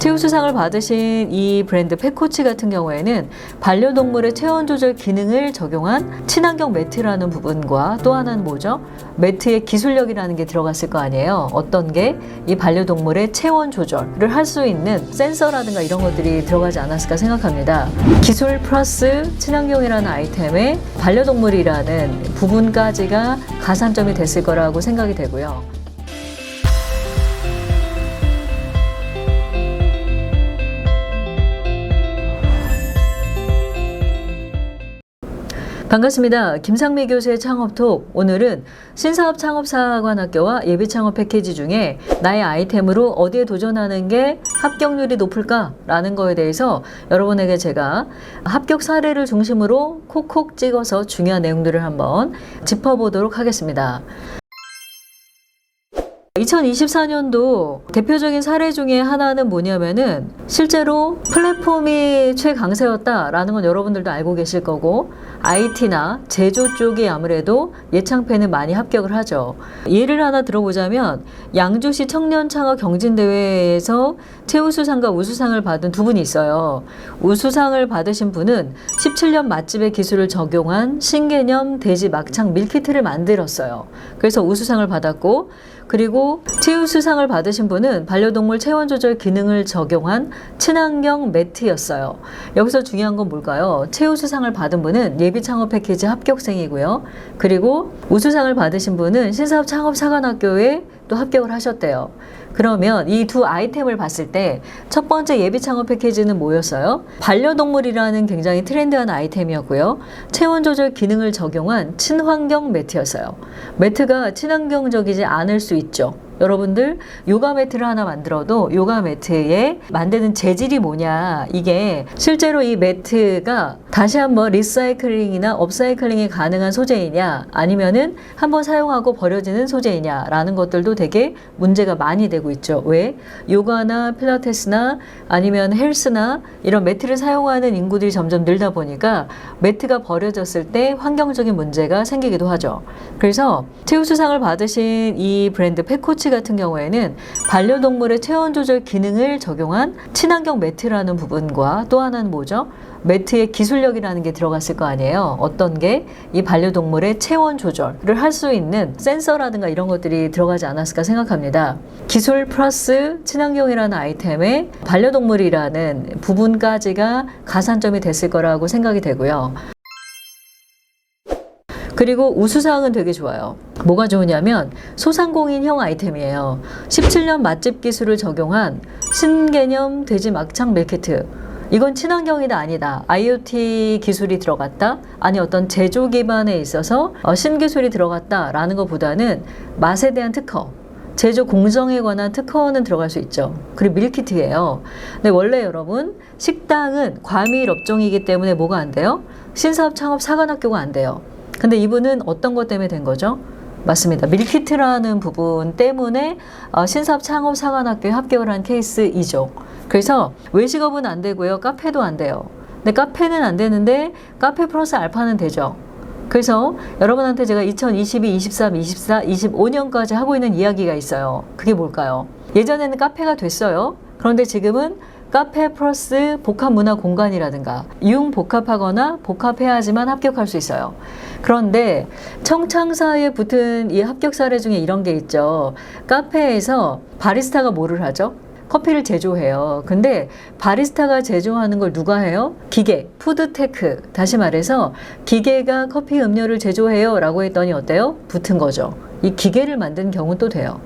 최우수상을 받으신 이 브랜드 펫코치 같은 경우에는 반려동물의 체온 조절 기능을 적용한 친환경 매트라는 부분과 또 하나는 뭐죠? 매트의 기술력이라는 게 들어갔을 거 아니에요. 어떤 게 이 반려동물의 체온 조절을 할 수 있는 센서라든가 이런 것들이 들어가지 않았을까 생각합니다. 기술 플러스 친환경이라는 아이템에 반려동물이라는 부분까지가 가산점이 됐을 거라고 생각이 되고요. 반갑습니다. 김상미 교수의 창업톡. 오늘은 신사업 창업사관학교와 예비창업 패키지 중에 나의 아이템으로 어디에 도전하는 게 합격률이 높을까? 라는 거에 대해서 여러분에게 제가 합격 사례를 중심으로 콕콕 찍어서 중요한 내용들을 한번 짚어보도록 하겠습니다. 2024년도 대표적인 사례 중에 하나는 뭐냐면은 실제로 플랫폼이 최강세였다라는 건 여러분들도 알고 계실 거고 IT나 제조 쪽이 아무래도 예창패는 많이 합격을 하죠. 예를 하나 들어보자면 양주시 청년창업 경진대회에서 최우수상과 우수상을 받은 두 분이 있어요. 우수상을 받으신 분은 17년 맛집의 기술을 적용한 신개념 돼지 막창 밀키트를 만들었어요. 그래서 우수상을 받았고, 그리고 최우수상을 받으신 분은 반려동물 체온 조절 기능을 적용한 친환경 매트였어요. 여기서 중요한 건 뭘까요? 최우수상을 받은 분은 예비창업 패키지 합격생이고요. 그리고 우수상을 받으신 분은 신사업 창업사관학교에 또 합격을 하셨대요. 그러면 이 두 아이템을 봤을 때 첫 번째 예비창업 패키지는 뭐였어요? 반려동물이라는 굉장히 트렌드한 아이템이었고요. 체온 조절 기능을 적용한 친환경 매트였어요. 매트가 친환경적이지 않을 수 있죠. 여러분들 요가 매트를 하나 만들어도 요가 매트에 만드는 재질이 뭐냐, 이게 실제로 이 매트가 다시 한번 리사이클링이나 업사이클링이 가능한 소재이냐, 아니면은 한번 사용하고 버려지는 소재이냐 라는 것들도 되게 문제가 많이 되고 있죠. 왜? 요가나 필라테스나 아니면 헬스나 이런 매트를 사용하는 인구들이 점점 늘다 보니까 매트가 버려졌을 때 환경적인 문제가 생기기도 하죠. 그래서 최우수상을 받으신 이 브랜드 펫코치 같은 경우에는 반려동물의 체온 조절 기능을 적용한 친환경 매트라는 부분과 또 하나는 뭐죠? 매트의 기술력이라는 게 들어갔을 거 아니에요. 어떤 게 이 반려동물의 체온 조절을 할 수 있는 센서라든가 이런 것들이 들어가지 않았을까 생각합니다. 기술 플러스 친환경이라는 아이템에 반려동물이라는 부분까지가 가산점이 됐을 거라고 생각이 되고요. 그리고 우수상은 되게 좋아요. 뭐가 좋으냐면 소상공인형 아이템이에요. 17년 맛집 기술을 적용한 신개념 돼지 막창 밀키트. 이건 친환경이다 아니다, IoT 기술이 들어갔다, 아니 어떤 제조 기반에 있어서 신기술이 들어갔다 라는 것보다는 맛에 대한 특허, 제조 공정에 관한 특허는 들어갈 수 있죠. 그리고 밀키트예요. 근데 원래 여러분 식당은 과밀 업종이기 때문에 뭐가 안 돼요? 신사업 창업 사관학교가 안 돼요. 근데 이분은 어떤 것 때문에 된 거죠? 맞습니다. 밀키트라는 부분 때문에 신사업 창업 사관학교에 합격을 한 케이스이죠. 그래서 외식업은 안 되고요. 카페도 안 돼요. 근데 카페는 안 되는데 카페 플러스 알파는 되죠. 그래서 여러분한테 제가 2022, 23, 24, 25년까지 하고 있는 이야기가 있어요. 그게 뭘까요? 예전에는 카페가 됐어요. 그런데 지금은 카페 플러스 복합 문화 공간이라든가 융복합하거나 복합해야지만 합격할 수 있어요. 그런데 청창사에 붙은 이 합격 사례 중에 이런 게 있죠. 카페에서 바리스타가 뭐를 하죠? 커피를 제조해요. 근데 바리스타가 제조하는 걸 누가 해요? 기계, 푸드테크. 다시 말해서 기계가 커피 음료를 제조해요 라고 했더니 어때요? 붙은 거죠. 이 기계를 만든 경우는 또 돼요.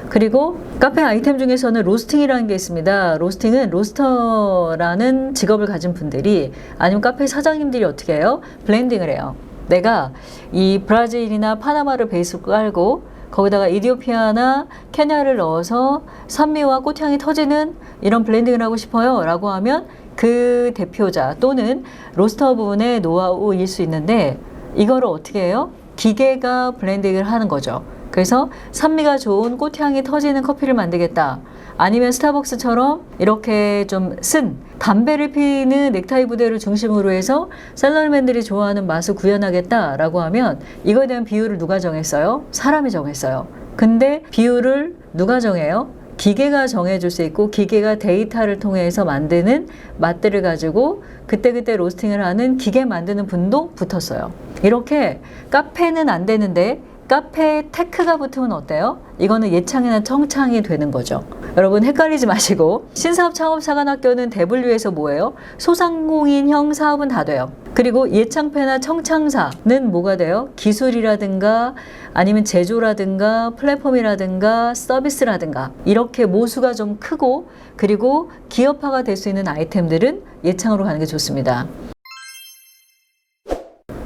그리고 카페 아이템 중에서는 로스팅이라는 게 있습니다. 로스팅은 로스터라는 직업을 가진 분들이, 아니면 카페 사장님들이 어떻게 해요? 블렌딩을 해요. 내가 이 브라질이나 파나마를 베이스로 깔고 거기다가 이디오피아나 케냐를 넣어서 산미와 꽃향이 터지는 이런 블렌딩을 하고 싶어요 라고 하면 그 대표자 또는 로스터 부분의 노하우일 수 있는데, 이거를 어떻게 해요? 기계가 블렌딩을 하는 거죠. 그래서 산미가 좋은 꽃향이 터지는 커피를 만들겠다. 아니면 스타벅스처럼 이렇게 좀 쓴 담배를 피는 넥타이 부대를 중심으로 해서 셀러리맨들이 좋아하는 맛을 구현하겠다라고 하면 이거에 대한 비율을 누가 정했어요? 사람이 정했어요. 근데 비율을 누가 정해요? 기계가 정해줄 수 있고 기계가 데이터를 통해서 만드는 맛들을 가지고 그때그때 로스팅을 하는 기계 만드는 분도 붙었어요. 이렇게 카페는 안 되는데 카페 테크가 붙으면 어때요? 이거는 예창이나 청창이 되는 거죠. 여러분 헷갈리지 마시고 신사업 창업사관학교는 대분류해서 뭐예요? 소상공인형 사업은 다 돼요. 그리고 예창패나 청창사는 뭐가 돼요? 기술이라든가 아니면 제조라든가 플랫폼이라든가 서비스라든가 이렇게 모수가 좀 크고 그리고 기업화가 될 수 있는 아이템들은 예창으로 가는 게 좋습니다.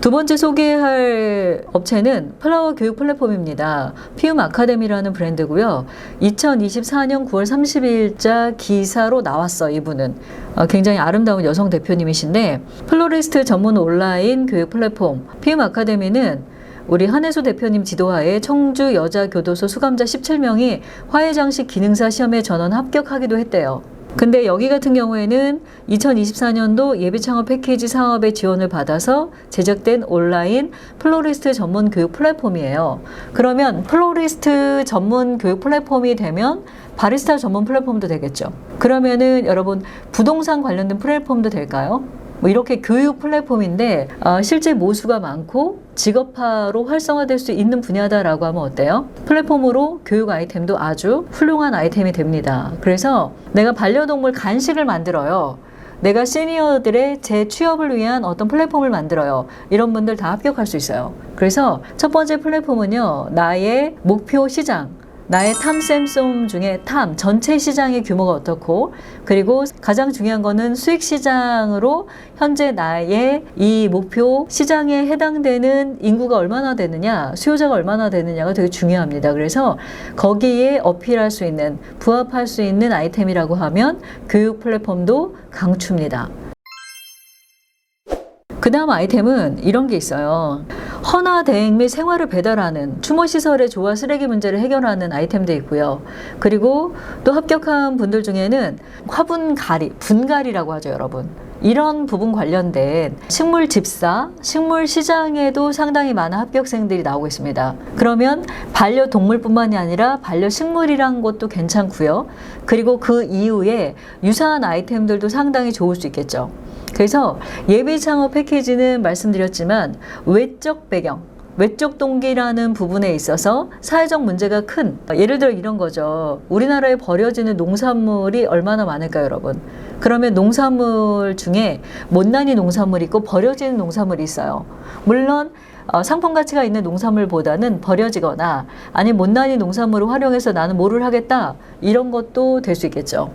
두 번째 소개할 업체는 플라워 교육 플랫폼입니다. 피움 아카데미라는 브랜드고요. 2024년 9월 30일자 기사로 나왔어, 이분은. 굉장히 아름다운 여성 대표님이신데 플로리스트 전문 온라인 교육 플랫폼 피움 아카데미는 우리 한혜수 대표님 지도하에 청주 여자교도소 수감자 17명이 화해장식 기능사 시험에 전원 합격하기도 했대요. 근데 여기 같은 경우에는 2024년도 예비창업 패키지 사업의 지원을 받아서 제작된 온라인 플로리스트 전문 교육 플랫폼이에요. 그러면 플로리스트 전문 교육 플랫폼이 되면 바리스타 전문 플랫폼도 되겠죠. 그러면은 여러분 부동산 관련된 플랫폼도 될까요? 뭐 이렇게 교육 플랫폼인데 실제 모수가 많고 직업화로 활성화될 수 있는 분야다라고 하면 어때요? 플랫폼으로 교육 아이템도 아주 훌륭한 아이템이 됩니다. 그래서 내가 반려동물 간식을 만들어요. 내가 시니어들의 재취업을 위한 어떤 플랫폼을 만들어요. 이런 분들 다 합격할 수 있어요. 그래서 첫 번째 플랫폼은요. 나의 목표 시장. 나의 탐샘송 중에 전체 시장의 규모가 어떻고 그리고 가장 중요한 거는 수익 시장으로 현재 나의 이 목표 시장에 해당되는 인구가 얼마나 되느냐 수요자가 얼마나 되느냐가 되게 중요합니다. 그래서 거기에 어필할 수 있는 부합할 수 있는 아이템이라고 하면 교육 플랫폼도 강추입니다. 그 다음 아이템은 이런 게 있어요. 헌화 대행 및 생활을 배달하는 추모시설의 조화 쓰레기 문제를 해결하는 아이템도 있고요. 그리고 또 합격한 분들 중에는 화분가리, 분갈이라고 하죠, 여러분. 이런 부분 관련된 식물 집사, 식물 시장에도 상당히 많은 합격생들이 나오고 있습니다. 그러면 반려동물뿐만이 아니라 반려식물이란 것도 괜찮고요. 그리고 그 이후에 유사한 아이템들도 상당히 좋을 수 있겠죠. 그래서 예비창업 패키지는 말씀드렸지만 외적 배경, 외적 동기라는 부분에 있어서 사회적 문제가 큰 예를 들어 이런 거죠. 우리나라에 버려지는 농산물이 얼마나 많을까요, 여러분? 그러면 농산물 중에 못난이 농산물이 있고 버려지는 농산물이 있어요. 물론 상품 가치가 있는 농산물보다는 버려지거나 아니면 못난이 농산물을 활용해서 나는 뭐를 하겠다 이런 것도 될 수 있겠죠.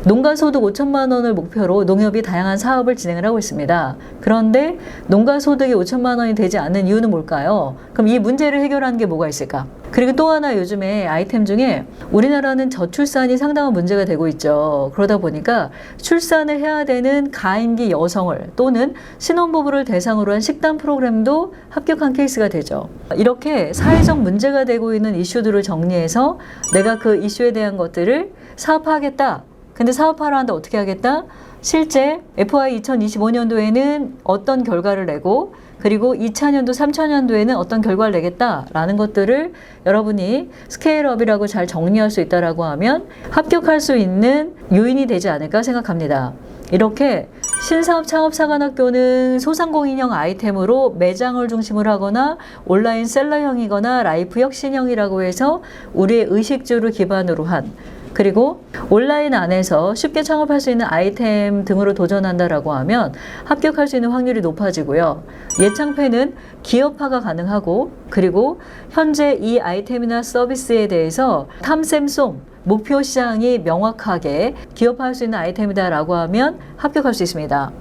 농가소득 5천만 원을 목표로 농협이 다양한 사업을 진행을 하고 있습니다. 그런데 농가소득이 5천만 원이 되지 않는 이유는 뭘까요? 그럼 이 문제를 해결하는 게 뭐가 있을까? 그리고 또 하나 요즘에 아이템 중에 우리나라는 저출산이 상당한 문제가 되고 있죠. 그러다 보니까 출산을 해야 되는 가임기 여성을 또는 신혼부부를 대상으로 한 식단 프로그램도 합격한 케이스가 되죠. 이렇게 사회적 문제가 되고 있는 이슈들을 정리해서 내가 그 이슈에 대한 것들을 사업화하겠다. 근데 사업화를 하는데 어떻게 하겠다? 실제 FY 2025년도에는 어떤 결과를 내고 그리고 2차년도, 3차년도에는 어떤 결과를 내겠다라는 것들을 여러분이 스케일업이라고 잘 정리할 수 있다라고 하면 합격할 수 있는 요인이 되지 않을까 생각합니다. 이렇게 신사업 창업사관학교는 소상공인형 아이템으로 매장을 중심으로 하거나 온라인 셀러형이거나 라이프 혁신형이라고 해서 우리의 의식주를 기반으로 한 그리고 온라인 안에서 쉽게 창업할 수 있는 아이템 등으로 도전한다라고 하면 합격할 수 있는 확률이 높아지고요. 예창패는 기업화가 가능하고 그리고 현재 이 아이템이나 서비스에 대해서 탐샘송 목표 시장이 명확하게 기업화할 수 있는 아이템이다라고 하면 합격할 수 있습니다.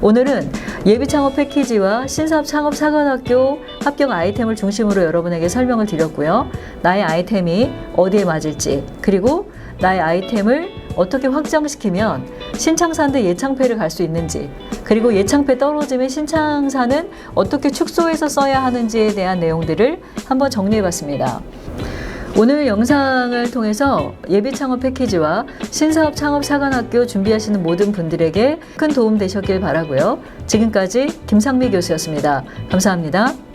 오늘은 예비창업 패키지와 신사업 창업사관학교 합격 아이템을 중심으로 여러분에게 설명을 드렸고요. 나의 아이템이 어디에 맞을지 그리고 나의 아이템을 어떻게 확장시키면 신창사인데 예창패를 갈 수 있는지 그리고 예창패 떨어지면 신창사는 어떻게 축소해서 써야 하는지에 대한 내용들을 한번 정리해봤습니다. 오늘 영상을 통해서 예비창업 패키지와 신사업 창업사관학교 준비하시는 모든 분들에게 큰 도움 되셨길 바라고요. 지금까지 김상미 교수였습니다. 감사합니다.